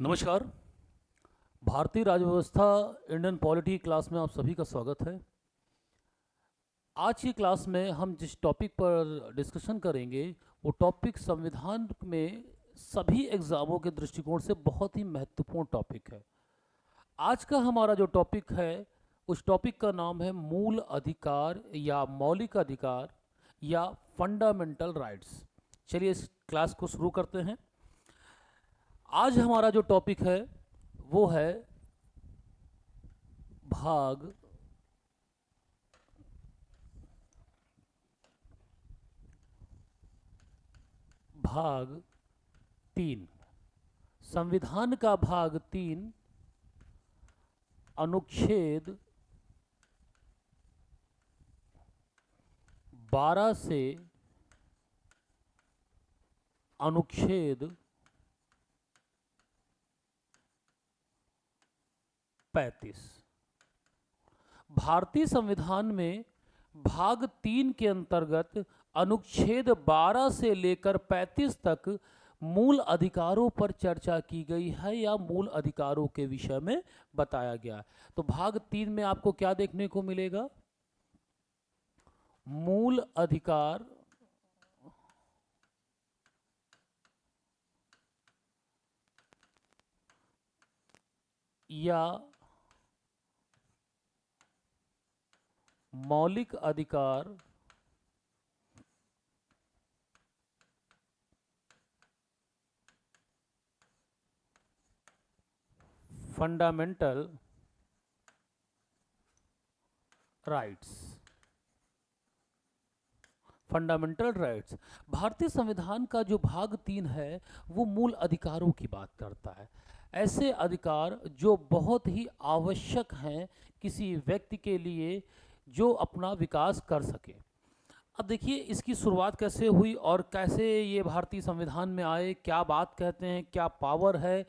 नमस्कार। भारतीय राज्य व्यवस्था इंडियन पॉलिटी क्लास में आप सभी का स्वागत है। आज की क्लास में हम जिस टॉपिक पर डिस्कशन करेंगे वो टॉपिक संविधान में सभी एग्जामों के दृष्टिकोण से बहुत ही महत्वपूर्ण टॉपिक है। आज का हमारा जो टॉपिक है उस टॉपिक का नाम है मूल अधिकार या मौलिक अधिकार या फंडामेंटल राइट्स। चलिए इस क्लास को शुरू करते हैं। आज हमारा जो टॉपिक है वो है भाग भाग 3, संविधान का भाग 3, अनुच्छेद 12 से अनुच्छेद 35। भारतीय संविधान में भाग 3 के अंतर्गत अनुच्छेद 12 से लेकर 35 तक मूल अधिकारों पर चर्चा की गई है या मूल अधिकारों के विषय में बताया गया है। तो भाग 3 में आपको क्या देखने को मिलेगा? मूल अधिकार या मौलिक अधिकार फंडामेंटल राइट्स। फंडामेंटल राइट्स भारतीय संविधान का जो भाग 3 है वो मूल अधिकारों की बात करता है। ऐसे अधिकार जो बहुत ही आवश्यक हैं किसी व्यक्ति के लिए जो अपना विकास कर सके। अब देखिए इसकी शुरुआत कैसे हुई और कैसे ये भारतीय संविधान में आए, क्या बात कहते हैं, क्या पावर है,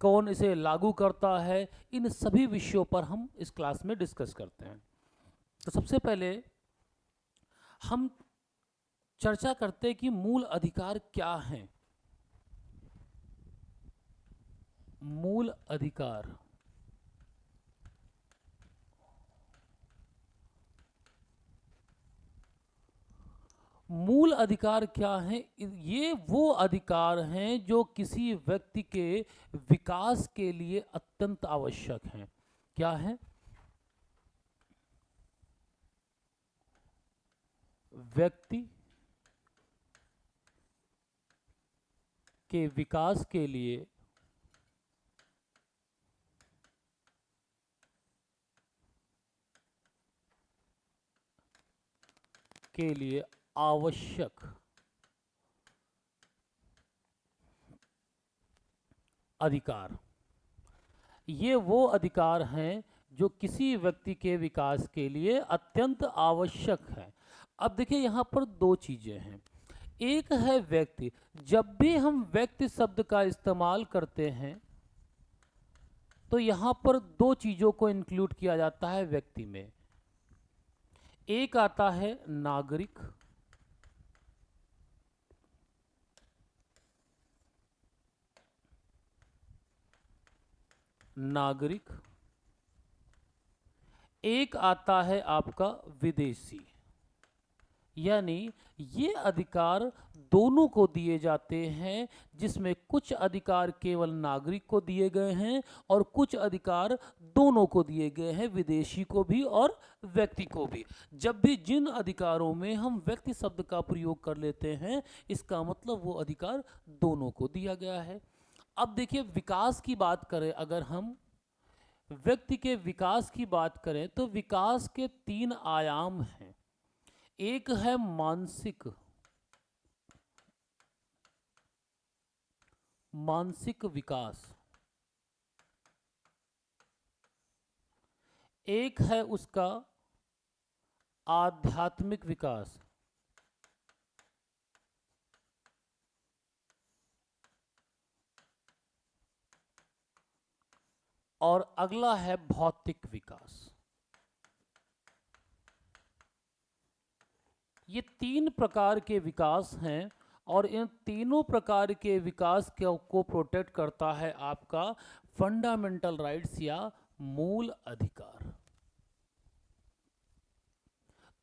कौन इसे लागू करता है, इन सभी विषयों पर हम इस क्लास में डिस्कस करते हैं। तो सबसे पहले हम चर्चा करते हैं कि मूल अधिकार क्या हैं। मूल अधिकार मूल अधिकार क्या हैं? ये वो अधिकार हैं जो किसी व्यक्ति के विकास के लिए अत्यंत आवश्यक हैं। क्या है? व्यक्ति के विकास के लिए आवश्यक अधिकार। ये वो अधिकार हैं जो किसी व्यक्ति के विकास के लिए अत्यंत आवश्यक है। अब देखिए यहाँ पर दो चीजें हैं। एक है व्यक्ति। जब भी हम व्यक्ति शब्द का इस्तेमाल करते हैं तो यहाँ पर दो चीजों को इंक्लूड किया जाता है व्यक्ति में। एक आता है नागरिक, नागरिक। एक आता है आपका विदेशी। यानी ये अधिकार दोनों को दिए जाते हैं, जिसमें कुछ अधिकार केवल नागरिक को दिए गए हैं और कुछ अधिकार दोनों को दिए गए हैं, विदेशी को भी और व्यक्ति को भी। जब भी जिन अधिकारों में हम व्यक्ति शब्द का प्रयोग कर लेते हैं इसका मतलब वो अधिकार दोनों को दिया गया है। अब देखिए विकास की बात करें, अगर हम व्यक्ति के विकास की बात करें तो विकास के 3 आयाम हैं। एक है मानसिक विकास, एक है उसका आध्यात्मिक विकास, और अगला है भौतिक विकास। ये 3 प्रकार के विकास हैं और इन तीनों प्रकार के विकास को प्रोटेक्ट करता है आपका फंडामेंटल राइट्स या मूल अधिकार।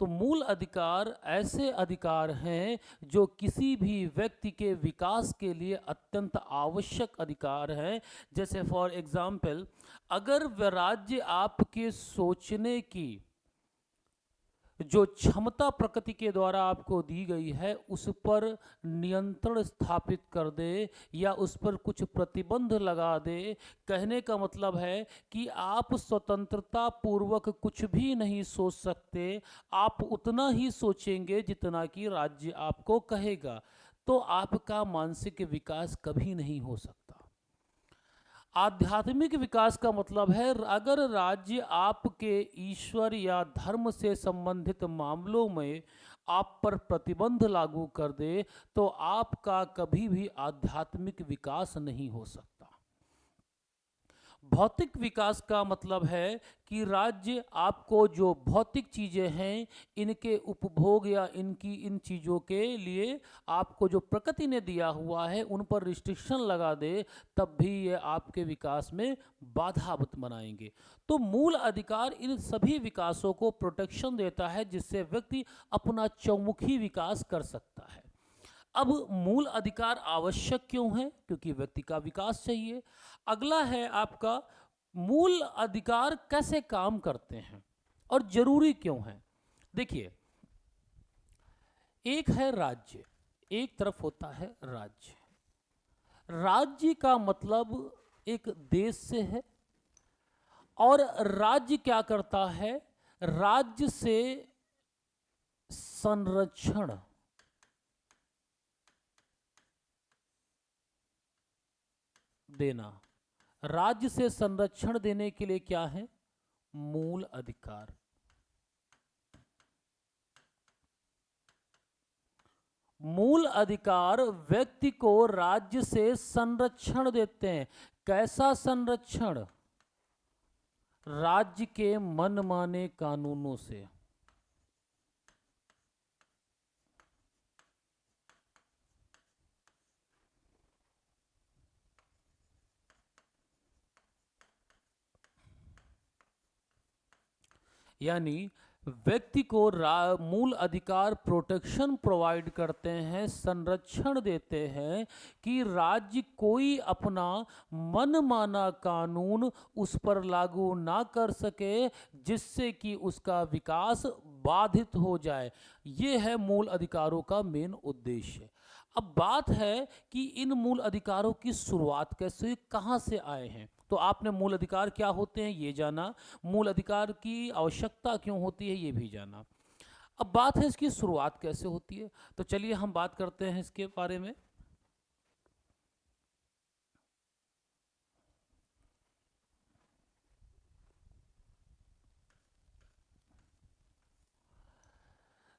तो मूल अधिकार ऐसे अधिकार हैं जो किसी भी व्यक्ति के विकास के लिए अत्यंत आवश्यक अधिकार हैं। जैसे फॉर एग्जाम्पल, अगर वह राज्य आपके सोचने की जो क्षमता प्रकृति के द्वारा आपको दी गई है उस पर नियंत्रण स्थापित कर दे या उस पर कुछ प्रतिबंध लगा दे, कहने का मतलब है कि आप स्वतंत्रता पूर्वक कुछ भी नहीं सोच सकते, आप उतना ही सोचेंगे जितना कि राज्य आपको कहेगा, तो आपका मानसिक विकास कभी नहीं हो सकता। आध्यात्मिक विकास का मतलब है अगर राज्य आपके ईश्वर या धर्म से संबंधित मामलों में आप पर प्रतिबंध लागू कर दे तो आपका कभी भी आध्यात्मिक विकास नहीं हो सकता। भौतिक विकास का मतलब है कि राज्य आपको जो भौतिक चीज़ें हैं इनके उपभोग या इनकी इन चीज़ों के लिए आपको जो प्रकृति ने दिया हुआ है उन पर रिस्ट्रिक्शन लगा दे, तब भी ये आपके विकास में बाधा बनाएंगे। तो मूल अधिकार इन सभी विकासों को प्रोटेक्शन देता है जिससे व्यक्ति अपना चौमुखी विकास कर सकता है। अब मूल अधिकार आवश्यक क्यों है? क्योंकि व्यक्ति का विकास चाहिए। अगला है आपका मूल अधिकार कैसे काम करते हैं और जरूरी क्यों है। देखिए, एक है राज्य, एक तरफ होता है राज्य। राज्य का मतलब एक देश से है और राज्य क्या करता है? राज्य से संरक्षण देना। राज्य से संरक्षण देने के लिए क्या है? मूल अधिकार। मूल अधिकार व्यक्ति को राज्य से संरक्षण देते हैं। कैसा संरक्षण? राज्य के मनमाने कानूनों से। यानी व्यक्ति को मूल अधिकार प्रोटेक्शन प्रोवाइड करते हैं, संरक्षण देते हैं कि राज्य कोई अपना मनमाना कानून उस पर लागू ना कर सके जिससे कि उसका विकास बाधित हो जाए। ये है मूल अधिकारों का मेन उद्देश्य। अब बात है कि इन मूल अधिकारों की शुरुआत कैसे, कहाँ से आए हैं। तो आपने मूल अधिकार क्या होते हैं ये जाना, मूल अधिकार की आवश्यकता क्यों होती है ये भी जाना। अब बात है इसकी शुरुआत कैसे होती है, तो चलिए हम बात करते हैं इसके बारे में।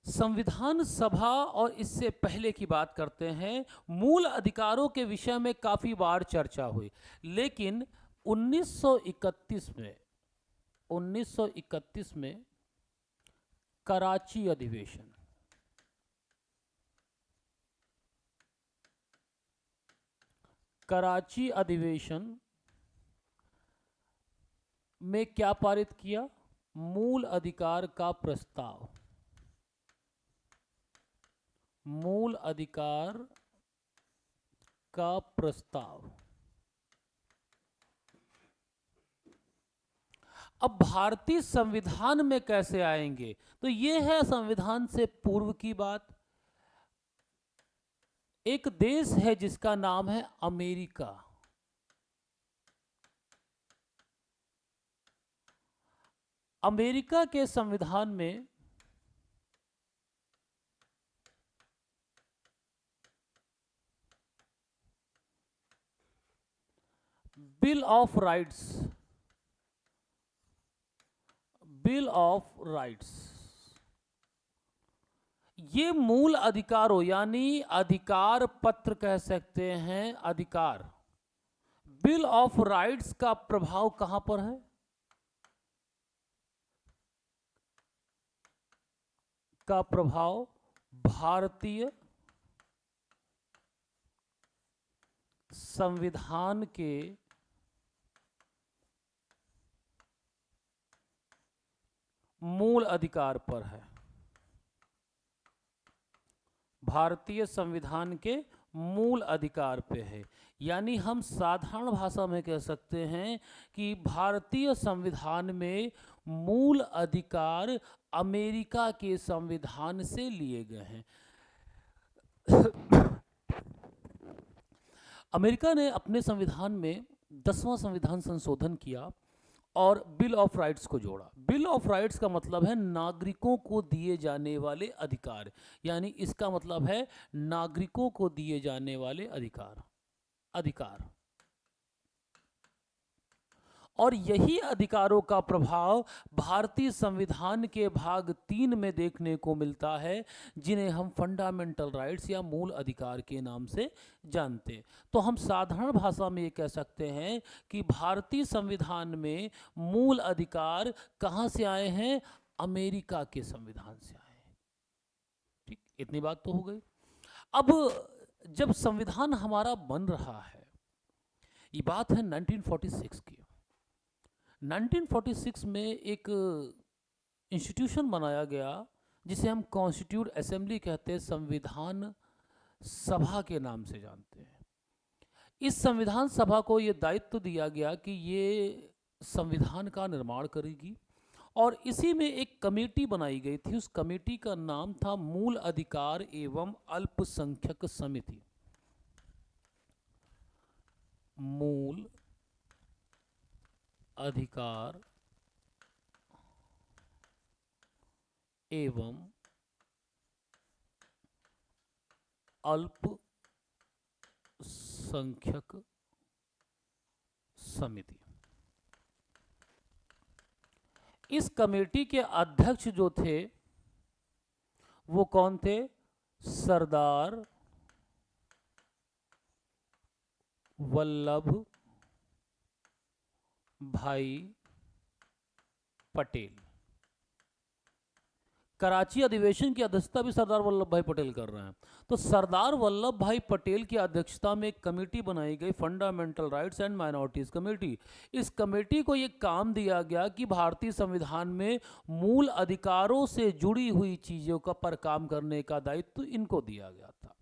संविधान सभा और इससे पहले की बात करते हैं। मूल अधिकारों के विषय में काफी बार चर्चा हुई, लेकिन 1931 में कराची अधिवेशन, कराची अधिवेशन में क्या पारित किया? मूल अधिकार का प्रस्ताव। मूल अधिकार का प्रस्ताव। अब भारतीय संविधान में कैसे आएंगे? तो ये है संविधान से पूर्व की बात। एक देश है जिसका नाम है अमेरिका। अमेरिका के संविधान में bill of rights, bill of rights, ये मूल अधिकारों यानी अधिकार पत्र कह सकते हैं, अधिकार। बिल ऑफ राइट्स का प्रभाव कहां पर है? का प्रभाव भारतीय संविधान के मूल अधिकार पर है। भारतीय संविधान के मूल अधिकार पे है। यानी हम साधारण भाषा में कह सकते हैं कि भारतीय संविधान में मूल अधिकार अमेरिका के संविधान से लिए गए हैं। अमेरिका ने अपने संविधान में 10वां संविधान संशोधन किया और बिल ऑफ राइट्स को जोड़ा। बिल ऑफ राइट्स का मतलब है नागरिकों को दिए जाने वाले अधिकार, यानी इसका मतलब है नागरिकों को दिए जाने वाले अधिकार। और यही अधिकारों का प्रभाव भारतीय संविधान के भाग 3 में देखने को मिलता है, जिन्हें हम फंडामेंटल राइट्स या मूल अधिकार के नाम से जानते। तो हम साधारण भाषा में ये कह सकते हैं कि भारतीय संविधान में मूल अधिकार कहाँ से आए हैं? अमेरिका के संविधान से आए हैं। ठीक, इतनी बात तो हो गई। अब जब संविधान हमारा बन रहा है, ये बात है 1946 की। 1946 में एक इंस्टीट्यूशन बनाया गया जिसे हम कॉन्स्टिट्यूट असेंबली कहते हैं, संविधान सभा के नाम से जानते हैं। इस संविधान सभा को ये दायित्व दिया गया कि ये संविधान का निर्माण करेगी, और इसी में एक कमेटी बनाई गई थी। उस कमेटी का नाम था मूल अधिकार एवं अल्पसंख्यक समिति। मूल अधिकार एवं अल्पसंख्यक समिति। इस कमेटी के अध्यक्ष जो थे वो कौन थे? सरदार वल्लभ भाई पटेल। कराची अधिवेशन की अध्यक्षता भी सरदार वल्लभ भाई पटेल कर रहे हैं। तो सरदार वल्लभ भाई पटेल की अध्यक्षता में एक कमेटी बनाई गई, fundamental rights and minorities committee. इस कमेटी को ये काम दिया गया कि भारतीय संविधान में मूल अधिकारों से जुड़ी हुई चीजों का पर काम करने का दायित्व इनको दिया गया था।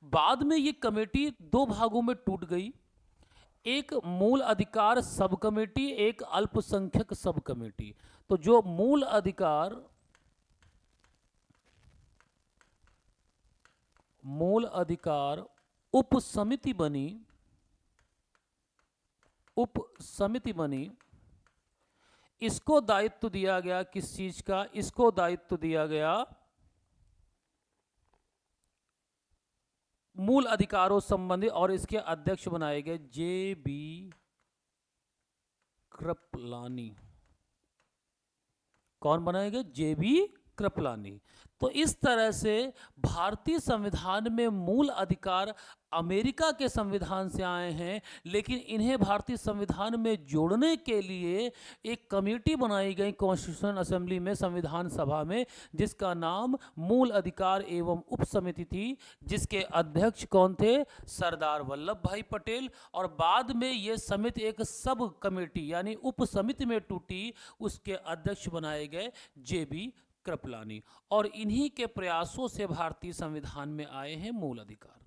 बाद में ये कमेटी दो भागों में टूट गई, एक मूल अधिकार सब कमेटी, एक अल्पसंख्यक सब कमेटी। तो जो मूल अधिकार उप समिति बनी, इसको दायित्व दिया गया किस चीज का? इसको दायित्व दिया गया मूल अधिकारों संबंधी, और इसके अध्यक्ष बनाए गए जे.बी. कृपलानी। कौन बनाए गए? जे.बी. कृपलानी। तो इस तरह से भारतीय संविधान में मूल अधिकार अमेरिका के संविधान से आए हैं, लेकिन इन्हें भारतीय संविधान में जोड़ने के लिए एक कमेटी बनाई गई कॉन्स्टिट्यूशन असेंबली में, संविधान सभा में, जिसका नाम मूल अधिकार एवं उप समिति थी, जिसके अध्यक्ष कौन थे? सरदार वल्लभ भाई पटेल। और बाद में ये समिति एक सब कमेटी यानी उप समिति में टूटी, उसके अध्यक्ष बनाए गए जे.बी. कृपलानी। और इन्हीं के प्रयासों से भारतीय संविधान में आए हैं मूल अधिकार।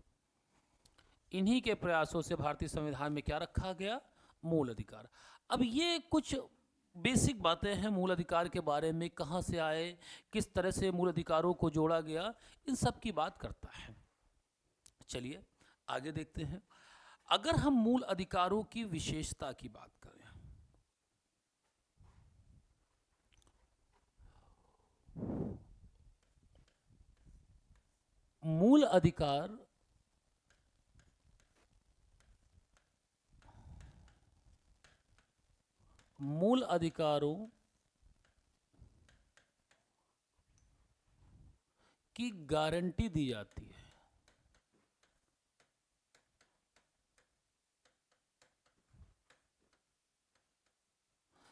इन्हीं के प्रयासों से भारतीय संविधान में क्या रखा गया? मूल अधिकार। अब ये कुछ बेसिक बातें हैं मूल अधिकार के बारे में, कहाँ से आए, किस तरह से मूल अधिकारों को जोड़ा गया, इन सब की बात करता है। चलिए आगे देखते हैं। अगर हम मूल अधिकारों की विशेषता की बात करें, मूल अधिकारों की गारंटी दी जाती है।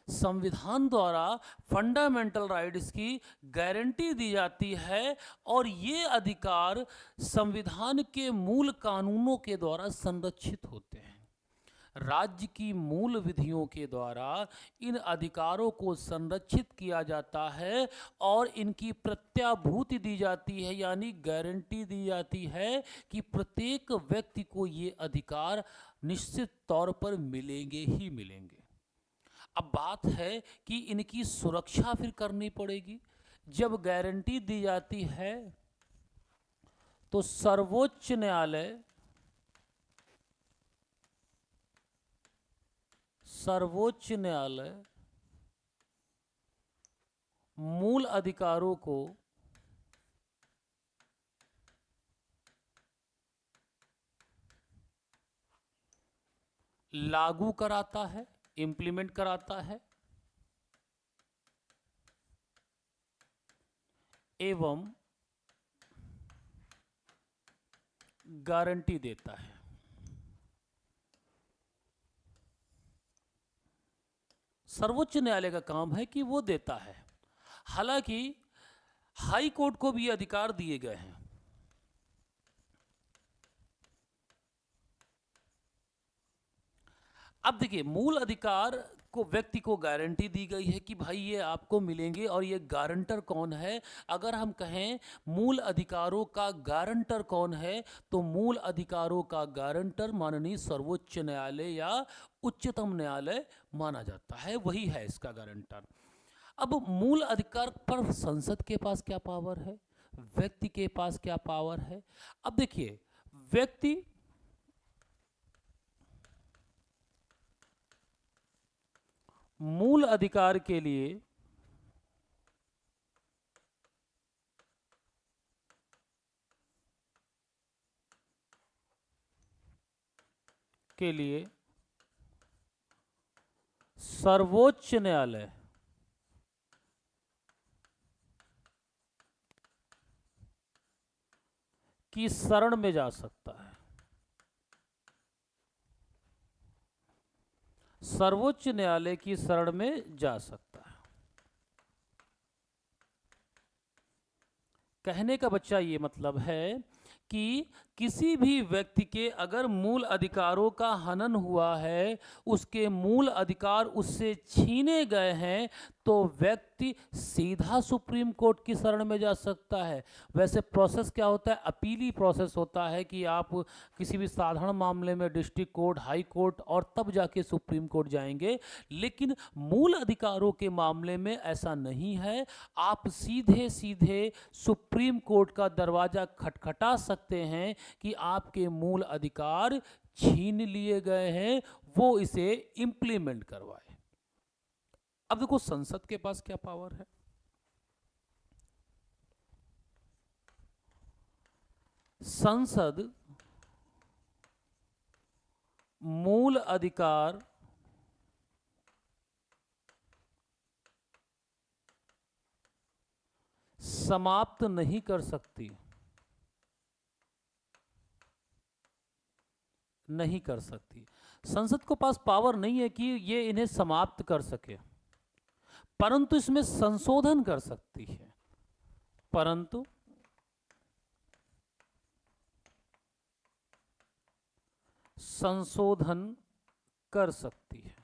संविधान द्वारा फंडामेंटल राइट्स की गारंटी दी जाती है और ये अधिकार संविधान के मूल कानूनों के द्वारा संरक्षित होते हैं। राज्य की मूल विधियों के द्वारा इन अधिकारों को संरक्षित किया जाता है और इनकी प्रत्याभूति दी जाती है, यानी गारंटी दी जाती है कि प्रत्येक व्यक्ति को ये अधिकार निश्चित तौर पर मिलेंगे ही मिलेंगे। अब बात है कि इनकी सुरक्षा फिर करनी पड़ेगी। जब गारंटी दी जाती है तो सर्वोच्च न्यायालय मूल अधिकारों को लागू कराता है, इंप्लीमेंट कराता है एवं गारंटी देता है। सर्वोच्च न्यायालय का काम है कि वो देता है। हालांकि हाई कोर्ट को भी अधिकार दिए गए हैं। अब देखिए, मूल अधिकार को व्यक्ति को गारंटी दी गई है कि भाई ये आपको मिलेंगे, और ये गारंटर कौन है? अगर हम कहें मूल अधिकारों का गारंटर कौन है, तो मूल अधिकारों का गारंटर माननीय सर्वोच्च न्यायालय या उच्चतम न्यायालय माना जाता है, वही है इसका गारंटर। अब मूल अधिकार पर संसद के पास क्या पावर है, व्यक्ति के पास क्या पावर है? अब देखिए, व्यक्ति मूल अधिकार के लिए सर्वोच्च न्यायालय की शरण में जा सकता है। सर्वोच्च न्यायालय की शरण में जा सकता है। कहने का बच्चा ये मतलब है कि किसी भी व्यक्ति के अगर मूल अधिकारों का हनन हुआ है, उसके मूल अधिकार उससे छीने गए हैं, तो व्यक्ति सीधा सुप्रीम कोर्ट की शरण में जा सकता है। वैसे प्रोसेस क्या होता है? अपीली प्रोसेस होता है कि आप किसी भी साधारण मामले में डिस्ट्रिक्ट कोर्ट, हाई कोर्ट और तब जाके सुप्रीम कोर्ट जाएंगे। लेकिन मूल अधिकारों के मामले में ऐसा नहीं है। आप सीधे सीधे सुप्रीम कोर्ट का दरवाजा खटखटा सकते हैं कि आपके मूल अधिकार छीन लिए गए हैं, वो इसे इंप्लीमेंट करवाए। अब देखो, संसद के पास क्या पावर है? संसद मूल अधिकार समाप्त नहीं कर सकती, नहीं कर सकती। संसद को पास पावर नहीं है कि ये इन्हें समाप्त कर सके, परंतु इसमें संशोधन कर सकती है। परंतु संशोधन कर सकती है।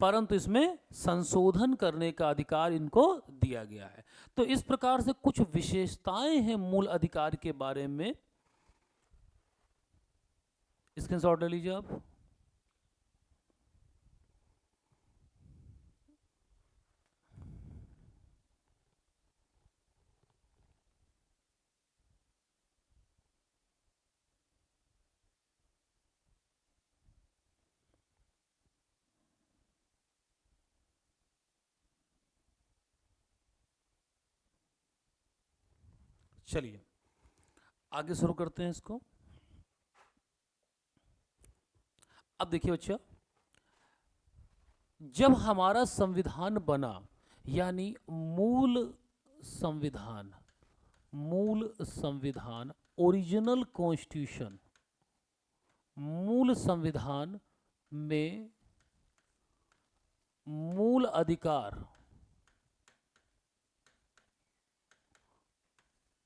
परंतु इसमें संशोधन करने का अधिकार इनको दिया गया है। तो इस प्रकार से कुछ विशेषताएं हैं मूल अधिकार के बारे में। स्क्रीनशॉट ले लीजिए आप। चलिए आगे शुरू करते हैं इसको। अब देखिए बच्चा, जब हमारा संविधान बना, यानी मूल संविधान ओरिजिनल कॉन्स्टिट्यूशन मूल संविधान में मूल अधिकार,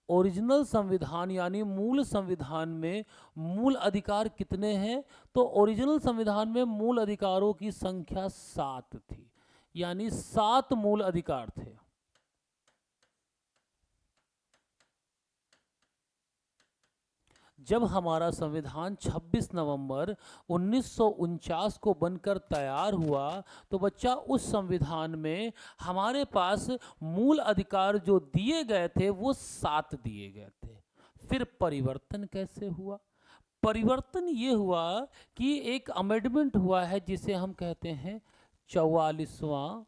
ओरिजिनल संविधान यानी मूल संविधान में मूल अधिकार कितने हैं? तो ओरिजिनल संविधान में मूल अधिकारों की संख्या 7 थी, यानी 7 मूल अधिकार थे। जब हमारा संविधान 26 नवंबर 1949 को बनकर तैयार हुआ तो बच्चा उस संविधान में हमारे पास मूल अधिकार जो दिए गए थे वो 7 दिए गए थे। फिर परिवर्तन कैसे हुआ? परिवर्तन ये हुआ कि एक अमेंडमेंट हुआ है जिसे हम कहते हैं 44वां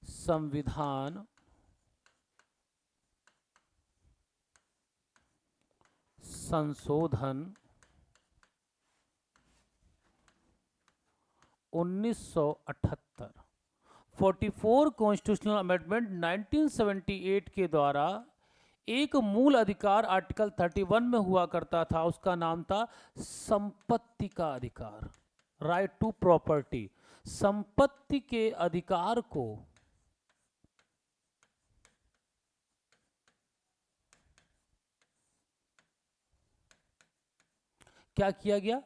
संविधान संशोधन 1978। 44 कॉन्स्टिट्यूशनल अमेंडमेंट 1978 के द्वारा एक मूल अधिकार आर्टिकल 31 में हुआ करता था, उसका नाम था संपत्ति का अधिकार, राइट टू प्रॉपर्टी। संपत्ति के अधिकार को क्या किया गया?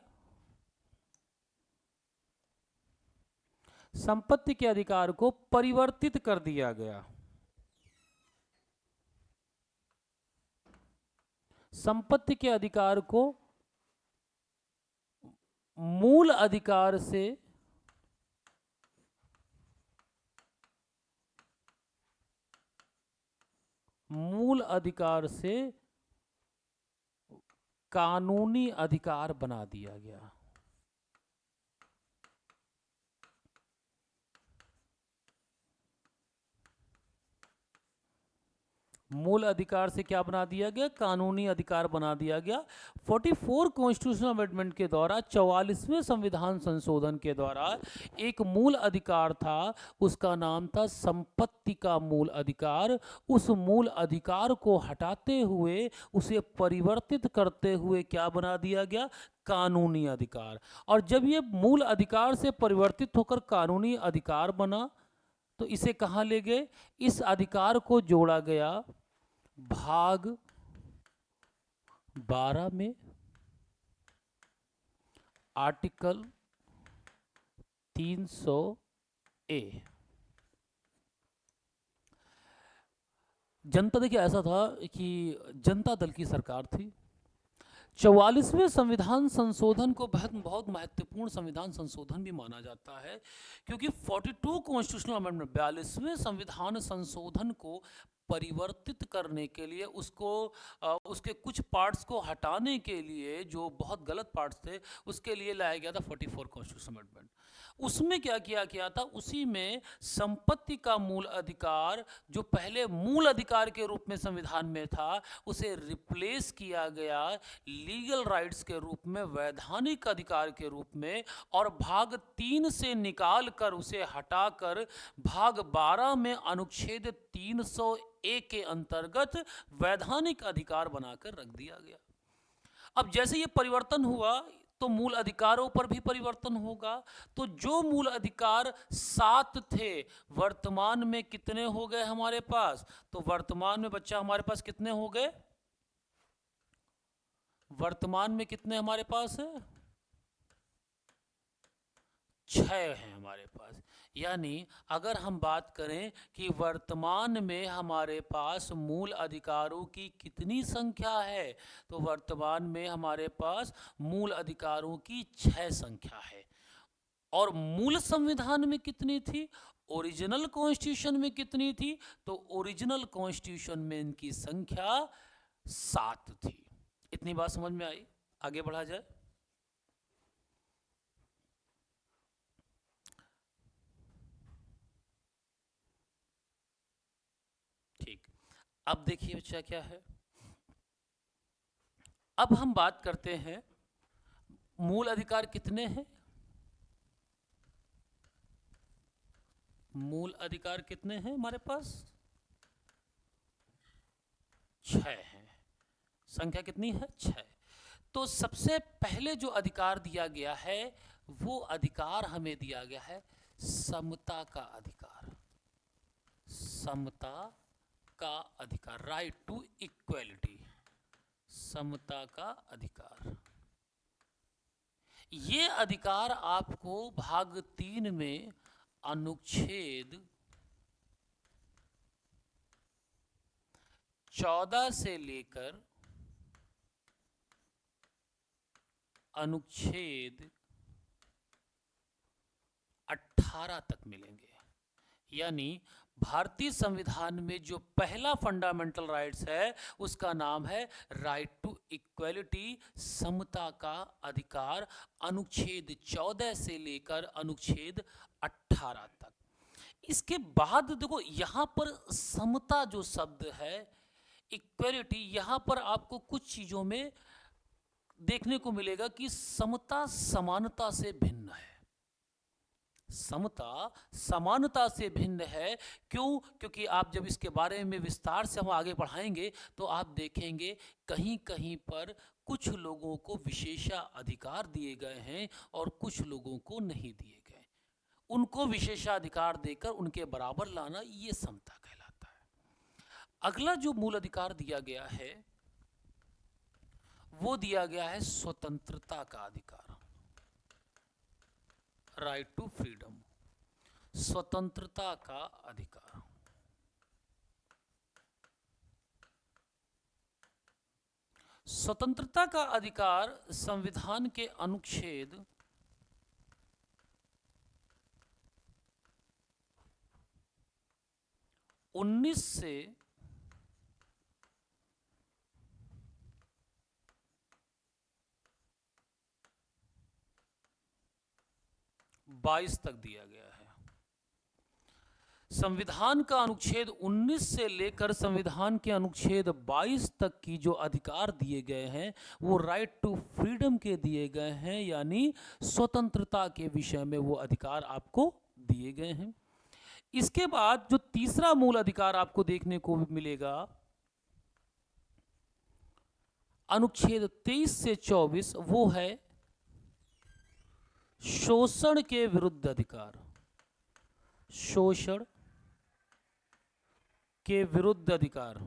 संपत्ति के अधिकार को परिवर्तित कर दिया गया। संपत्ति के अधिकार को मूल अधिकार से कानूनी अधिकार बना दिया गया। मूल अधिकार से क्या बना दिया गया? कानूनी अधिकार बना दिया गया। 44 कॉन्स्टिट्यूशनल अमेंडमेंट के द्वारा 44वें संविधान संशोधन के द्वारा एक मूल अधिकार था, उसका नाम था संपत्ति का मूल अधिकार। उस मूल अधिकार को हटाते हुए उसे परिवर्तित करते हुए क्या बना दिया गया? कानूनी अधिकार। और जब ये मूल अधिकार से परिवर्तित होकर कानूनी अधिकार बना तो इसे कहाँ ले गए? इस अधिकार को जोड़ा गया भाग 12 में, आर्टिकल 300A। जनता, देखिए ऐसा था कि जनता दल की सरकार थी। 44वें संविधान संशोधन को बहुत महत्वपूर्ण संविधान संशोधन भी माना जाता है, क्योंकि 42 कॉन्स्टिट्यूशनल अमेंडमेंट 42वें संविधान संशोधन को परिवर्तित करने के लिए, उसके कुछ पार्ट्स को हटाने के लिए, जो बहुत गलत पार्ट्स थे, उसके लिए लाया गया था 44 कॉन्स्टिट्यूशनल अमेंडमेंट। उसमें क्या किया गया था? उसी में संपत्ति का मूल अधिकार, जो पहले मूल अधिकार के रूप में संविधान में था, उसे रिप्लेस किया गया लीगल राइट्स के रूप में, वैधानिक अधिकार के रूप में, और भाग 3 से निकाल कर, उसे हटाकर भाग 12 में अनुच्छेद 300A के अंतर्गत वैधानिक अधिकार बनाकर रख दिया गया। अब जैसे ये परिवर्तन हुआ तो मूल अधिकारों पर भी परिवर्तन होगा। तो जो मूल अधिकार 7 थे, वर्तमान में कितने हो गए हमारे पास? तो वर्तमान में बच्चा हमारे पास कितने हो गए? वर्तमान में कितने हमारे पास है? 6 हैं हमारे पास। यानी अगर हम बात करें कि वर्तमान में हमारे पास मूल अधिकारों की कितनी संख्या है, तो वर्तमान में हमारे पास मूल अधिकारों की 6 संख्या है। और मूल संविधान में कितनी थी? ओरिजिनल कॉन्स्टिट्यूशन में कितनी थी? तो ओरिजिनल कॉन्स्टिट्यूशन में इनकी संख्या 7 थी। इतनी बात समझ में आई? आगे बढ़ा जाए। ठीक, अब देखिए बच्चा क्या है। अब हम बात करते हैं मूल अधिकार कितने हैं। मूल अधिकार कितने हैं हमारे पास? 6 हैं। संख्या कितनी है? 6। तो सबसे पहले जो अधिकार दिया गया है वो अधिकार हमें दिया गया है समता का अधिकार। समता का अधिकार, राइट टू इक्वलिटी, समता का अधिकार। ये अधिकार आपको भाग 3 में अनुच्छेद 14 से लेकर अनुच्छेद 18 तक मिलेंगे। यानी भारतीय संविधान में जो पहला फंडामेंटल राइट्स है उसका नाम है राइट टू इक्वलिटी, समता का अधिकार, अनुच्छेद 14 से लेकर अनुच्छेद 18 तक। इसके बाद देखो यहां पर समता जो शब्द है, इक्वलिटी, यहां पर आपको कुछ चीजों में देखने को मिलेगा कि समता समानता से भिन्न है। समता समानता से भिन्न है। क्यों? क्योंकि आप जब इसके बारे में विस्तार से हम आगे बढ़ाएंगे तो आप देखेंगे कहीं कहीं पर कुछ लोगों को विशेषाधिकार दिए गए हैं और कुछ लोगों को नहीं दिए गए। उनको विशेषाधिकार देकर उनके बराबर लाना, ये समता कहलाता है। अगला जो मूल अधिकार दिया गया है वो दिया गया है स्वतंत्रता का अधिकार, राइट टू फ्रीडम, स्वतंत्रता का अधिकार। स्वतंत्रता का अधिकार संविधान के अनुच्छेद 19 से 22 तक दिया गया है। संविधान का अनुच्छेद 19 से लेकर संविधान के अनुच्छेद 22 तक की जो अधिकार दिए गए हैं वो राइट टू फ्रीडम के दिए गए हैं, यानी स्वतंत्रता के विषय में वो अधिकार आपको दिए गए हैं। इसके बाद जो तीसरा मूल अधिकार आपको देखने को मिलेगा अनुच्छेद 23 से 24, वो है शोषण के विरुद्ध अधिकार। शोषण के विरुद्ध अधिकार,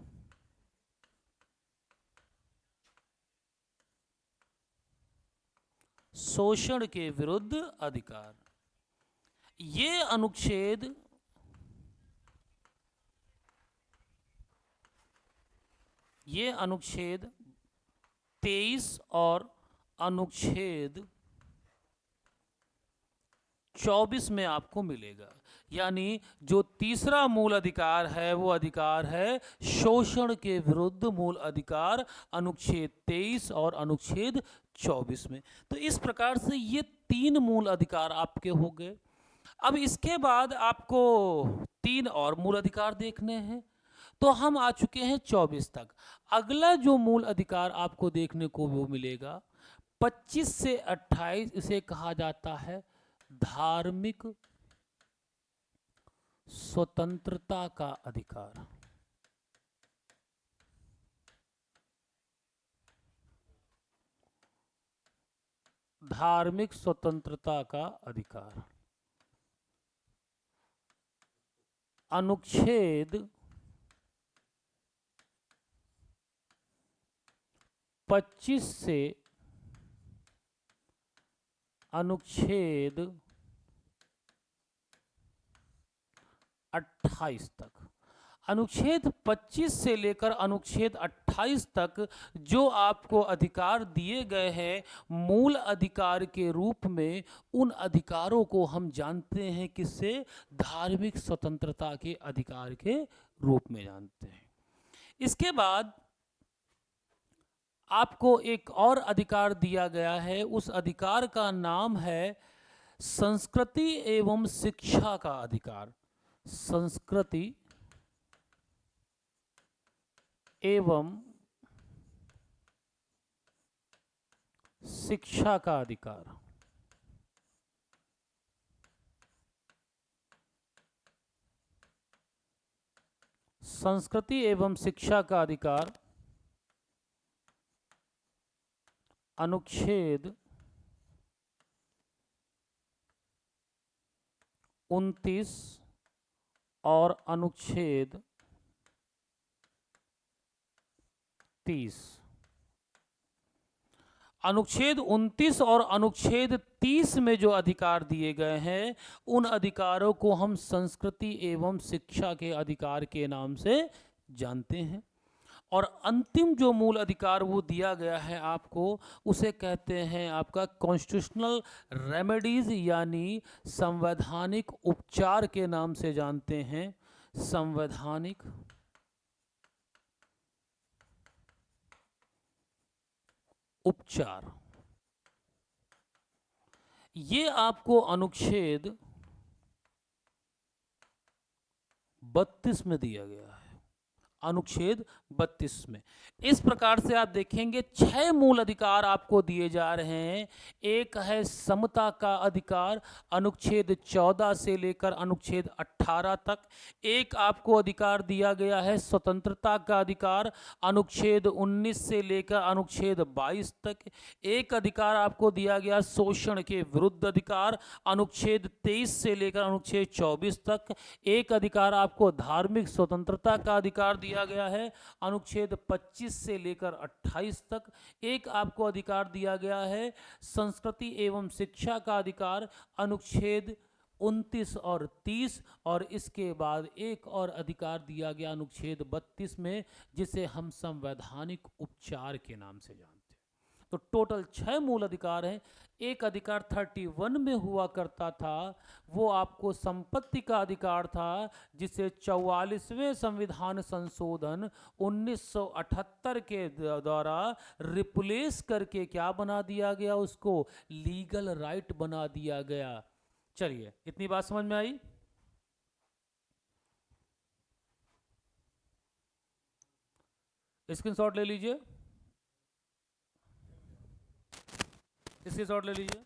शोषण के विरुद्ध अधिकार। ये अनुच्छेद ये अनुच्छेद 23 और अनुच्छेद 24 में आपको मिलेगा। यानी जो तीसरा मूल अधिकार है वो अधिकार है शोषण के विरुद्ध मूल अधिकार, अनुच्छेद 23 और अनुच्छेद 24 में। तो इस प्रकार से ये 3 मूल अधिकार आपके हो गए। अब इसके बाद आपको 3 और मूल अधिकार देखने हैं, तो हम आ चुके हैं 24 तक। अगला जो मूल अधिकार आपको देखने को वो मिलेगा 25 से 28, इसे कहा जाता है धार्मिक स्वतंत्रता का अधिकार। धार्मिक स्वतंत्रता का अधिकार, अनुच्छेद 25 से अनुच्छेद 28 तक। अनुच्छेद 25 से लेकर अनुच्छेद 28 तक जो आपको अधिकार दिए गए हैं मूल अधिकार के रूप में, उन अधिकारों को हम जानते हैं किससे? धार्मिक स्वतंत्रता के अधिकार के रूप में जानते हैं। इसके बाद आपको एक और अधिकार दिया गया है, उस अधिकार का नाम है संस्कृति एवं शिक्षा का अधिकार। संस्कृति एवं शिक्षा का अधिकार। संस्कृति एवं शिक्षा का अधिकार अनुच्छेद 29 और अनुच्छेद 30। अनुच्छेद 29 और अनुच्छेद 30 में जो अधिकार दिए गए हैं उन अधिकारों को हम संस्कृति एवं शिक्षा के अधिकार के नाम से जानते हैं। और अंतिम जो मूल अधिकार वो दिया गया है आपको, उसे कहते हैं आपका कॉन्स्टिट्यूशनल रेमेडीज, यानी संवैधानिक उपचार के नाम से जानते हैं। संवैधानिक उपचार, ये आपको अनुच्छेद 32 में दिया गया है। अनुच्छेद 32 में इस प्रकार से आप देखेंगे 6 मूल अधिकार आपको दिए जा रहे हैं। एक है समता का अधिकार, अनुच्छेद 14 से लेकर अनुच्छेद 18 तक। एक आपको अधिकार दिया गया है स्वतंत्रता का अधिकार, अनुच्छेद 19 से लेकर अनुच्छेद 22 तक। एक अधिकार आपको दिया गया शोषण के विरुद्ध अधिकार, अनुच्छेद 23 से लेकर अनुच्छेद 24 तक। एक अधिकार आपको धार्मिक स्वतंत्रता का अधिकार दिया गया है, अनुच्छेद 25 से लेकर 28 तक। एक आपको अधिकार दिया गया है संस्कृति एवं शिक्षा का अधिकार, अनुच्छेद 29 और 30। और इसके बाद एक और अधिकार दिया गया अनुच्छेद 32 में, जिसे हम संवैधानिक उपचार के नाम से जानते हैं। तो टोटल 6 मूल अधिकार हैं। एक अधिकार 31 में हुआ करता था, वो आपको संपत्ति का अधिकार था, जिसे 44वें संविधान संशोधन 1978 के द्वारा रिप्लेस करके क्या बना दिया गया, उसको लीगल राइट बना दिया गया। चलिए, इतनी बात समझ में आई? स्क्रीनशॉट ले लीजिए, स्क्रीनशॉट ले लीजिए।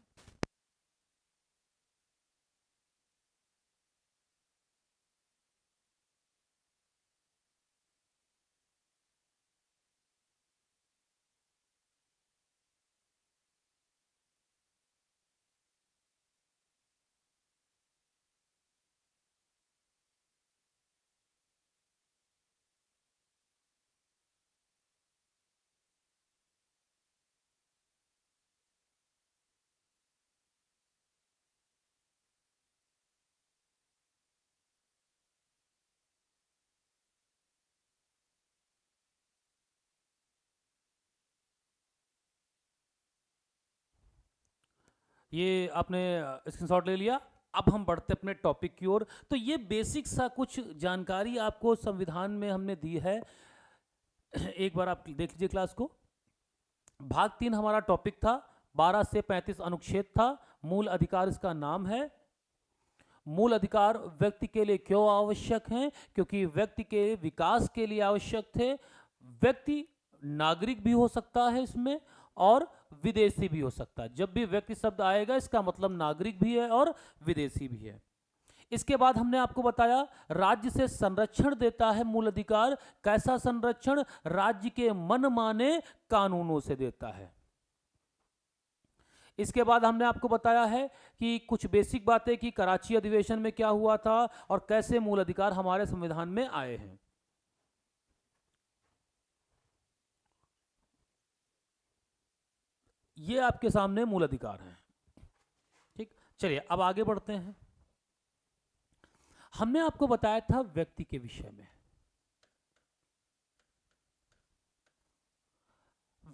ये आपने स्क्रीनशॉट ले लिया। अब हम बढ़ते अपने टॉपिक की ओर। तो ये बेसिक सा कुछ जानकारी आपको संविधान में हमने दी है। एक बार आप देख लीजिए क्लास को। भाग 3 हमारा टॉपिक था, 12 से 35 अनुच्छेद था। मूल अधिकार इसका नाम है। मूल अधिकार व्यक्ति के लिए क्यों आवश्यक हैं? क्योंकि व्यक्ति के विकास के लिए आवश्यक थे। व्यक्ति नागरिक भी हो सकता है इसमें, और विदेशी भी हो सकता है। जब भी व्यक्ति शब्द आएगा, इसका मतलब नागरिक भी है और विदेशी भी है। इसके बाद हमने आपको बताया राज्य से संरक्षण देता है मूल अधिकार। कैसा संरक्षण? राज्य के मनमाने कानूनों से देता है। इसके बाद हमने आपको बताया है कि कुछ बेसिक बातें कि कराची अधिवेशन में क्या हुआ था और कैसे मूल अधिकार हमारे संविधान में आए हैं। ये आपके सामने मूल अधिकार हैं। ठीक, चलिए अब आगे बढ़ते हैं। हमने आपको बताया था व्यक्ति के विषय में।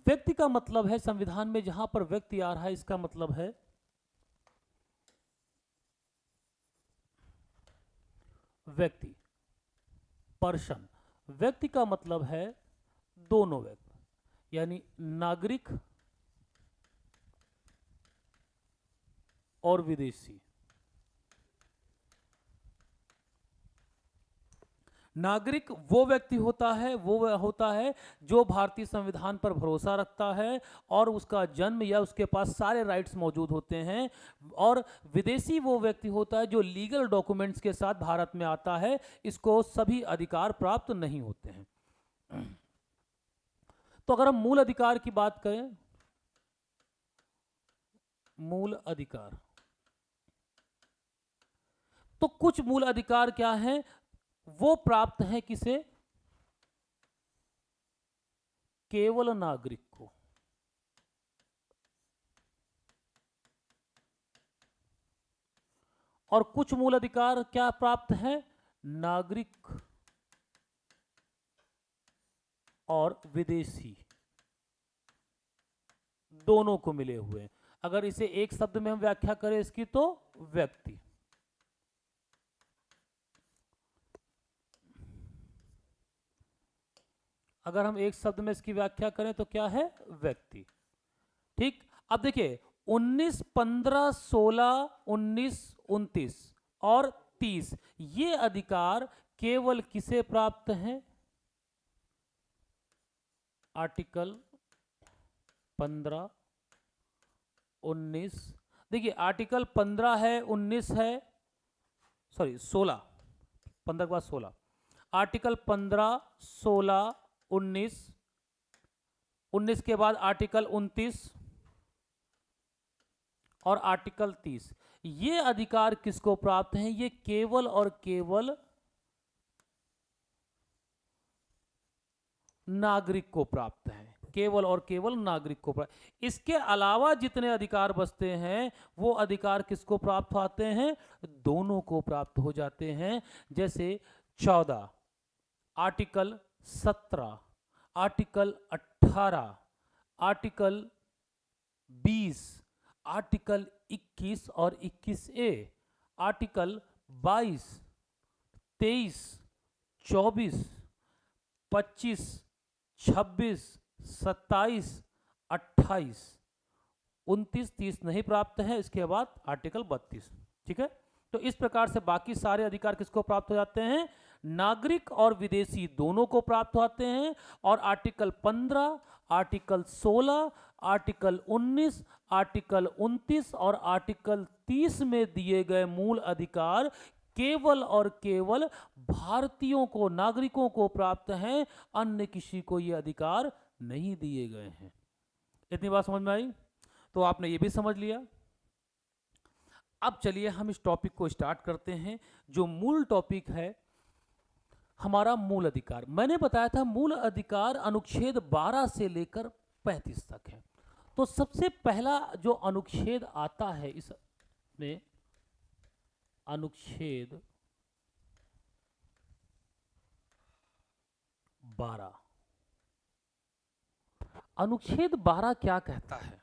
व्यक्ति का मतलब है, संविधान में जहां पर व्यक्ति आ रहा है, इसका मतलब है व्यक्ति, पर्सन। व्यक्ति का मतलब है दोनों व्यक्ति, यानी नागरिक और विदेशी। नागरिक वो व्यक्ति होता है, वो होता है जो भारतीय संविधान पर भरोसा रखता है और उसका जन्म या उसके पास सारे राइट्स मौजूद होते हैं। और विदेशी वो व्यक्ति होता है जो लीगल डॉक्यूमेंट्स के साथ भारत में आता है, इसको सभी अधिकार प्राप्त नहीं होते हैं। तो अगर हम मूल अधिकार की बात करें, मूल अधिकार। तो कुछ मूल अधिकार क्या हैं? वो प्राप्त है किसे? केवल नागरिक को। और कुछ मूल अधिकार क्या प्राप्त है? नागरिक और विदेशी दोनों को मिले हुए। अगर इसे एक शब्द में हम व्याख्या करें इसकी, तो व्यक्ति। अगर हम एक शब्द में इसकी व्याख्या करें तो क्या है? व्यक्ति। ठीक। अब देखिए 19, 15, 16, 19, 29 और 30 ये अधिकार केवल किसे प्राप्त हैं? आर्टिकल 15, 19। देखिए आर्टिकल 15 है, 19 है, सॉरी 16, 15 के बाद 16। आर्टिकल 15, 16, 19, 19 के बाद आर्टिकल 29 और आर्टिकल 30। ये अधिकार किसको प्राप्त हैं? ये केवल और केवल नागरिक को प्राप्त है। केवल और केवल नागरिक को प्राप्त। इसके अलावा जितने अधिकार बचते हैं वो अधिकार किसको प्राप्त होते हैं? दोनों को प्राप्त हो जाते हैं। जैसे 14, आर्टिकल 17, आर्टिकल 18, आर्टिकल 20, आर्टिकल 21 और 21A, आर्टिकल 22, 23, 24, 25, 26, 27, 28, 29, 30 नहीं प्राप्त है। इसके बाद आर्टिकल 32। ठीक है। तो इस प्रकार से बाकी सारे अधिकार किसको प्राप्त हो जाते हैं? नागरिक और विदेशी दोनों को प्राप्त होते हैं। और आर्टिकल 15, आर्टिकल 16, आर्टिकल 19, आर्टिकल 29 और आर्टिकल 30 में दिए गए मूल अधिकार केवल और केवल भारतीयों को, नागरिकों को प्राप्त हैं। अन्य किसी को ये अधिकार नहीं दिए गए हैं। इतनी बात समझ में आई? तो आपने ये भी समझ लिया। अब चलिए हम इस टॉपिक को स्टार्ट करते हैं। जो मूल टॉपिक है हमारा मूल अधिकार। मैंने बताया था मूल अधिकार अनुच्छेद 12 से लेकर 35 तक है। तो सबसे पहला जो अनुच्छेद आता है इसमें, अनुच्छेद 12। अनुच्छेद 12 क्या कहता है?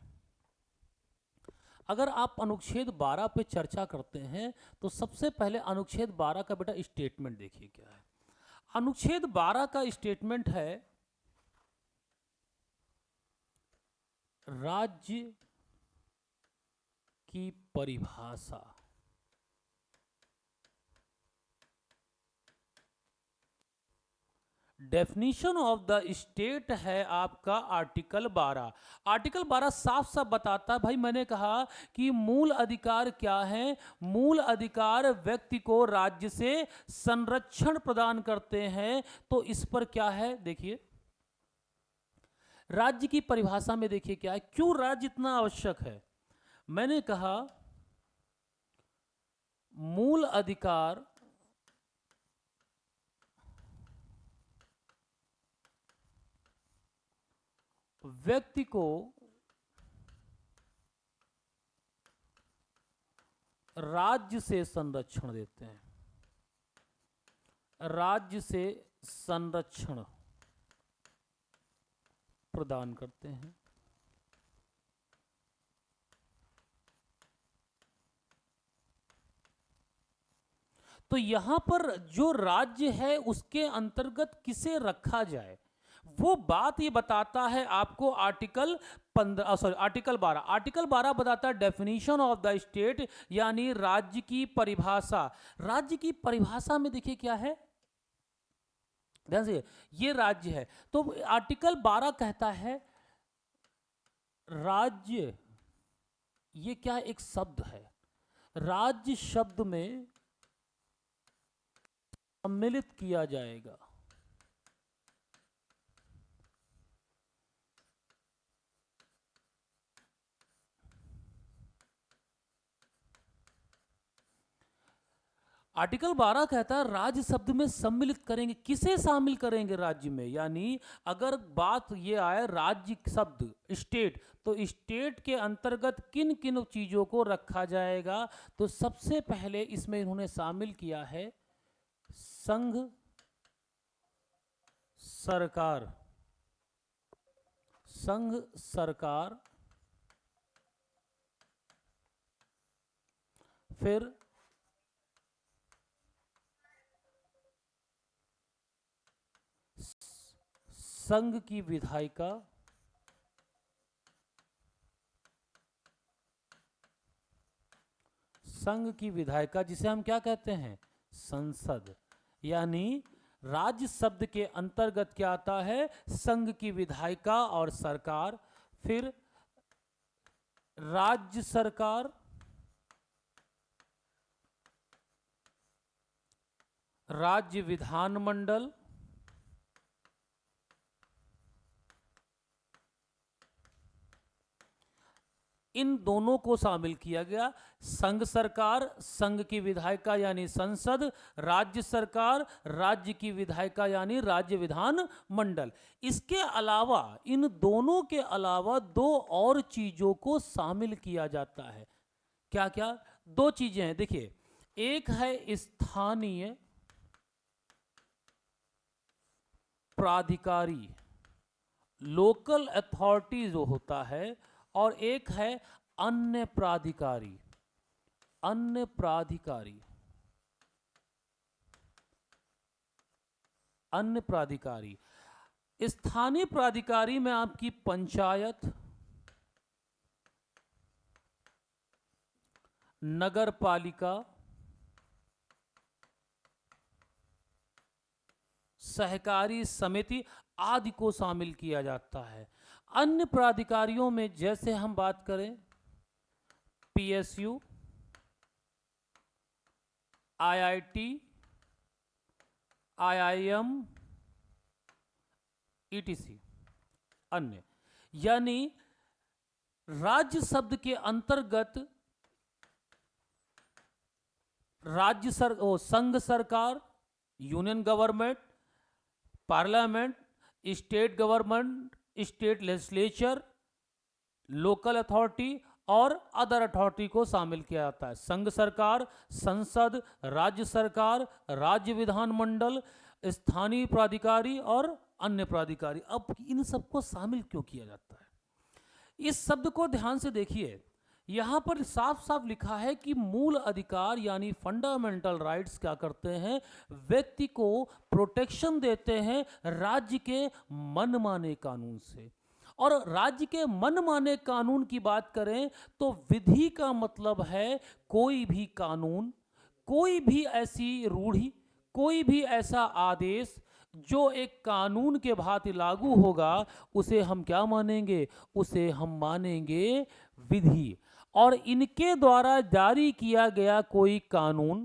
अगर आप अनुच्छेद 12 पे चर्चा करते हैं तो सबसे पहले अनुच्छेद 12 का बेटा स्टेटमेंट देखिए क्या है। अनुच्छेद 12 का स्टेटमेंट है राज्य की परिभाषा। डेफिनेशन ऑफ द स्टेट है आपका आर्टिकल 12। आर्टिकल 12 साफ साफ बताता है भाई, मैंने कहा कि मूल अधिकार क्या है? मूल अधिकार व्यक्ति को राज्य से संरक्षण प्रदान करते हैं। तो इस पर क्या है देखिए, राज्य की परिभाषा में देखिए क्या है, क्यों राज्य इतना आवश्यक है। मैंने कहा मूल अधिकार व्यक्ति को राज्य से संरक्षण देते हैं। राज्य से संरक्षण प्रदान करते हैं। तो यहां पर जो राज्य है उसके अंतर्गत किसे रखा जाए वो बात ये बताता है आपको आर्टिकल 15, सॉरी आर्टिकल 12। आर्टिकल 12 बताता है डेफिनेशन ऑफ द स्टेट, यानी राज्य की परिभाषा। राज्य की परिभाषा में देखिए क्या है, ध्यान से, ये राज्य है। तो आर्टिकल 12 कहता है राज्य, ये क्या एक शब्द है, राज्य शब्द में सम्मिलित किया जाएगा आर्टिकल 12 कहता है राज्य शब्द में सम्मिलित करेंगे, किसे शामिल करेंगे राज्य में, यानी अगर बात ये आए राज्य शब्द स्टेट, तो स्टेट के अंतर्गत किन किन चीजों को रखा जाएगा। तो सबसे पहले इसमें इन्होंने शामिल किया है संघ सरकार, संघ सरकार, फिर संघ की विधायिका, संघ की विधायिका जिसे हम क्या कहते हैं, संसद, यानी राज्य शब्द के अंतर्गत क्या आता है, संघ की विधायिका और सरकार, फिर राज्य सरकार, राज्य विधानमंडल, इन दोनों को शामिल किया गया। संघ सरकार, संघ की विधायिका यानी संसद, राज्य सरकार, राज्य की विधायिका यानी राज्य विधान मंडल। इसके अलावा, इन दोनों के अलावा दो और चीजों को शामिल किया जाता है। क्या क्या? दो चीजें हैं, देखिए, एक है स्थानीय प्राधिकारी, लोकल अथॉरिटी जो होता है, और एक है अन्य प्राधिकारी, अन्य प्राधिकारी, अन्य प्राधिकारी। स्थानीय प्राधिकारी में आपकी पंचायत, नगर पालिका, सहकारी समिति आदि को शामिल किया जाता है। अन्य प्राधिकारियों में जैसे हम बात करें पीएसयू, आईआईटी, आईआईएम, ईटीसी, अन्य, यानी राज्य शब्द के अंतर्गत संघ सरकार, union government, parliament, state government, state legislature, local authority और अदर अथॉरिटी को शामिल किया जाता है। संघ सरकार, संसद, राज्य सरकार, राज्य विधानमंडल, स्थानीय प्राधिकारी और अन्य प्राधिकारी। अब इन सबको शामिल क्यों किया जाता है? इस शब्द को ध्यान से देखिए, यहां पर साफ साफ लिखा है कि मूल अधिकार यानी फंडामेंटल राइट्स क्या करते हैं, व्यक्ति को प्रोटेक्शन देते हैं राज्य के मनमाने कानून से। और राज्य के मनमाने कानून की बात करें तो विधि का मतलब है कोई भी कानून, कोई भी ऐसी रूढ़ि, कोई भी ऐसा आदेश जो एक कानून के भांति लागू होगा, उसे हम क्या मानेंगे, उसे हम मानेंगे विधि। और इनके द्वारा जारी किया गया कोई कानून,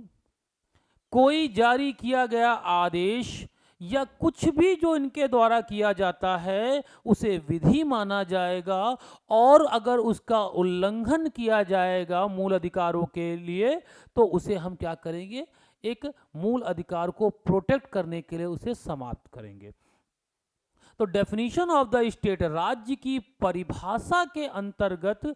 कोई जारी किया गया आदेश या कुछ भी जो इनके द्वारा किया जाता है, उसे विधि माना जाएगा। और अगर उसका उल्लंघन किया जाएगा मूल अधिकारों के लिए, तो उसे हम क्या करेंगे, एक मूल अधिकार को प्रोटेक्ट करने के लिए उसे समाप्त करेंगे। तो डेफिनेशन ऑफ द स्टेट, राज्य की परिभाषा के अंतर्गत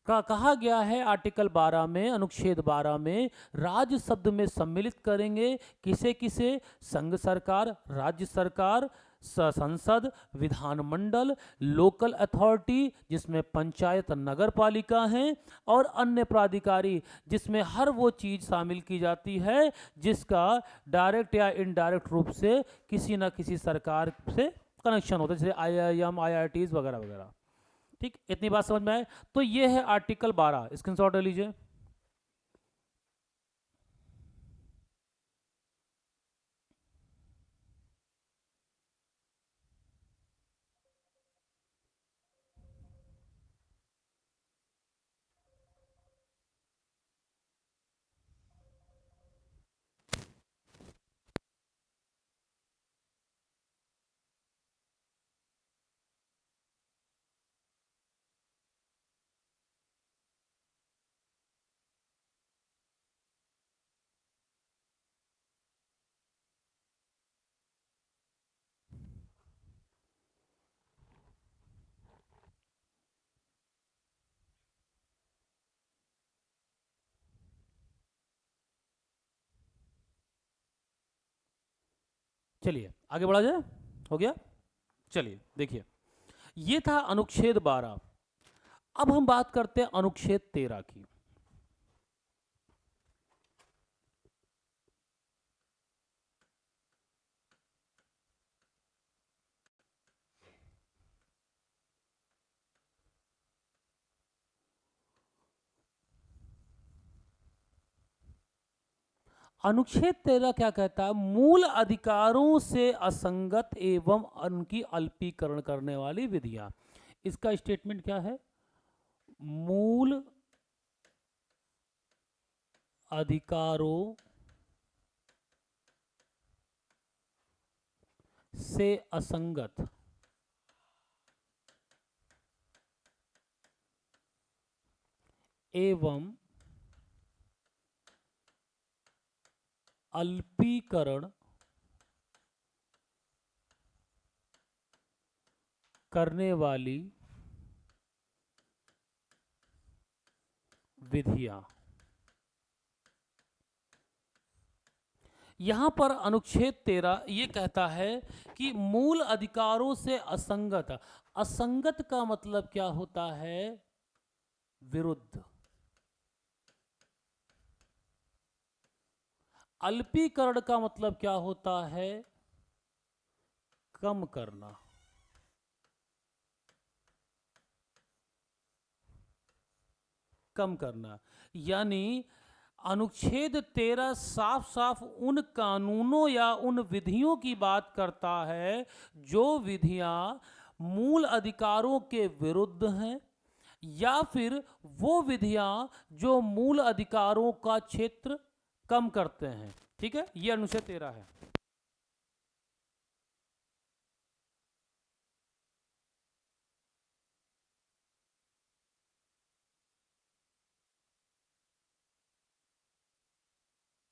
का कहा गया है आर्टिकल 12 में, अनुच्छेद 12 में, राज्य शब्द में सम्मिलित करेंगे किसे किसे, संघ सरकार, राज्य सरकार, संसद, विधानमंडल, लोकल अथॉरिटी जिसमें पंचायत नगर पालिका हैं, और अन्य प्राधिकारी जिसमें हर वो चीज शामिल की जाती है जिसका डायरेक्ट या इनडायरेक्ट रूप से किसी न किसी सरकार से कनेक्शन होता है, जैसे आईआईएम, आईआईटीज वगैरह वगैरह। ठीक, इतनी बात समझ में आए? तो ये है आर्टिकल 12, स्क्रीनशॉट ले लीजिए। चलिए आगे बढ़ा जाए, हो गया। चलिए देखिए, ये था अनुच्छेद 12। अब हम बात करते हैं अनुच्छेद 13 की। अनुच्छेद 13 क्या कहता है? मूल अधिकारों से असंगत एवं उनकी अल्पीकरण करने वाली विधियां। इसका स्टेटमेंट क्या है? मूल अधिकारों से असंगत एवं अल्पीकरण करने वाली विधियां। यहां पर अनुच्छेद 13 ये कहता है कि मूल अधिकारों से असंगत। असंगत का मतलब क्या होता है? विरुद्ध। अल्पीकरण का मतलब क्या होता है? कम करना। कम करना यानी अनुच्छेद 13 साफ साफ उन कानूनों या उन विधियों की बात करता है जो विधियां मूल अधिकारों के विरुद्ध हैं, या फिर वो विधियां जो मूल अधिकारों का क्षेत्र कम करते हैं। ठीक है, ये अनुच्छेद 13 है।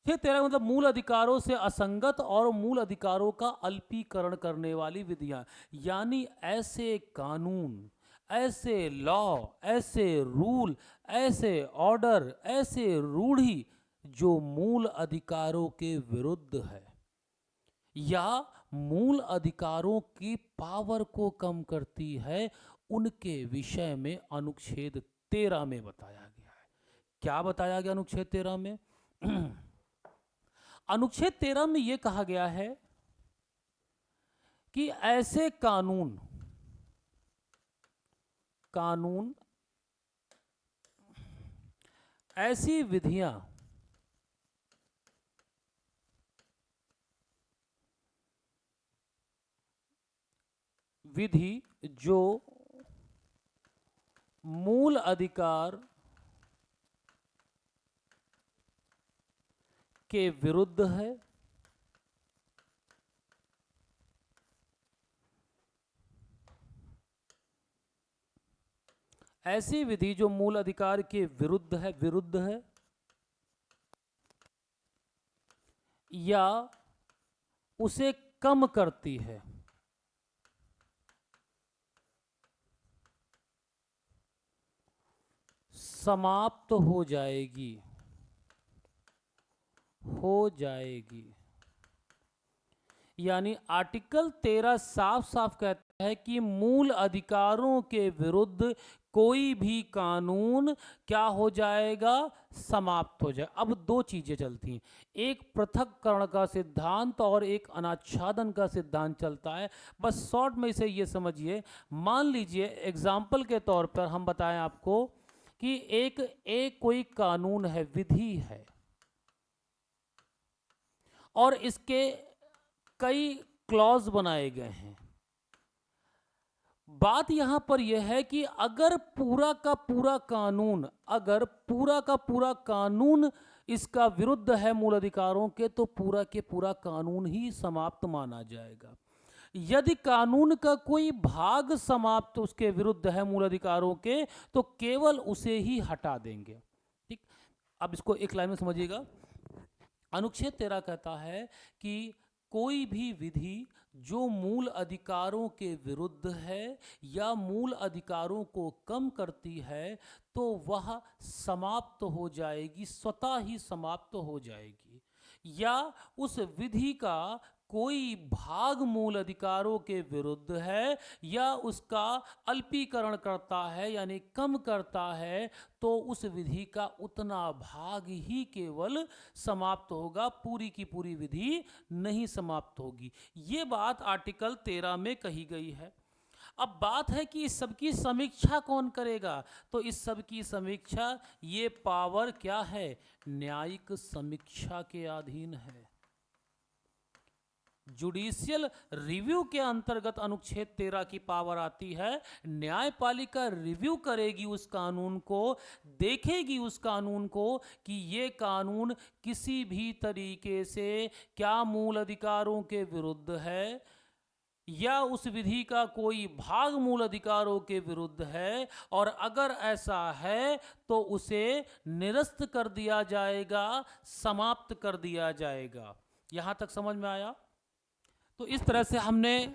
ये 13 मतलब मूल अधिकारों से असंगत और मूल अधिकारों का अल्पीकरण करने वाली विधियां। यानी ऐसे कानून, ऐसे लॉ, ऐसे रूल, ऐसे ऑर्डर, ऐसे रूढ़ी जो मूल अधिकारों के विरुद्ध है या मूल अधिकारों की पावर को कम करती है, उनके विषय में अनुच्छेद 13 में बताया गया है। क्या बताया गया अनुच्छेद 13 में? अनुच्छेद 13 में यह कहा गया है कि ऐसे कानून ऐसी विधियां विधि जो मूल अधिकार के विरुद्ध है, ऐसी विधि जो मूल अधिकार के विरुद्ध है या उसे कम करती है, समाप्त हो जाएगी। यानी आर्टिकल 13 साफ साफ कहता है कि मूल अधिकारों के विरुद्ध कोई भी कानून क्या हो जाएगा? समाप्त हो जाए। अब दो चीजें चलती हैं, एक पृथक्करण का सिद्धांत और एक अनाच्छादन का सिद्धांत चलता है। बस शॉर्ट में इसे ये समझिए। मान लीजिए एग्जाम्पल के तौर पर हम बताएं आपको कि एक कोई कानून है, विधि है, और इसके कई क्लॉज बनाए गए हैं। बात यहां पर यह है कि अगर पूरा का पूरा कानून इसका विरुद्ध है मूल अधिकारों के, तो पूरा के पूरा कानून ही समाप्त माना जाएगा। यदि कानून का कोई भाग समाप्त उसके विरुद्ध है मूल अधिकारों के, तो केवल उसे ही हटा देंगे। ठीक, अब इसको एक लाइन में समझिएगा। अनुच्छेद 13 कहता है कि कोई भी विधि जो मूल अधिकारों के विरुद्ध है या मूल अधिकारों को कम करती है, तो वह समाप्त हो जाएगी, स्वतः ही समाप्त हो जाएगी, या उस विधि का कोई भाग मूल अधिकारों के विरुद्ध है या उसका अल्पीकरण करता है यानी कम करता है, तो उस विधि का उतना भाग ही केवल समाप्त होगा, पूरी की पूरी विधि नहीं समाप्त होगी। ये बात आर्टिकल 13 में कही गई है। अब बात है कि इस सब की समीक्षा कौन करेगा, तो इस सब की समीक्षा ये पावर क्या है, न्यायिक समीक्षा के अधीन है। जुडिशियल रिव्यू के अंतर्गत अनुच्छेद 13 की पावर आती है। न्यायपालिका रिव्यू करेगी उस कानून को, देखेगी उस कानून को कि ये कानून किसी भी तरीके से क्या मूल अधिकारों के विरुद्ध है या उस विधि का कोई भाग मूल अधिकारों के विरुद्ध है, और अगर ऐसा है तो उसे निरस्त कर दिया जाएगा, समाप्त कर दिया जाएगा। यहां तक समझ में आया? तो इस तरह से हमने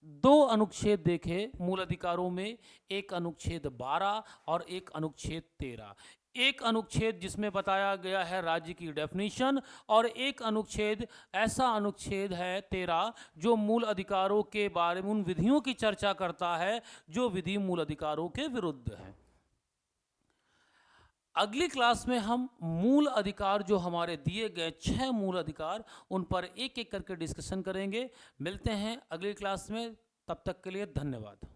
दो अनुच्छेद देखे मूल अधिकारों में, एक अनुच्छेद 12 और एक अनुच्छेद 13। एक अनुच्छेद जिसमें बताया गया है राज्य की डेफिनेशन, और एक अनुच्छेद ऐसा अनुच्छेद है 13 जो मूल अधिकारों के बारे में उन विधियों की चर्चा करता है जो विधि मूल अधिकारों के विरुद्ध है। अगली क्लास में हम मूल अधिकार जो हमारे दिए गए 6 मूल अधिकार, उन पर एक एक करके डिस्कशन करेंगे। मिलते हैं अगली क्लास में, तब तक के लिए धन्यवाद।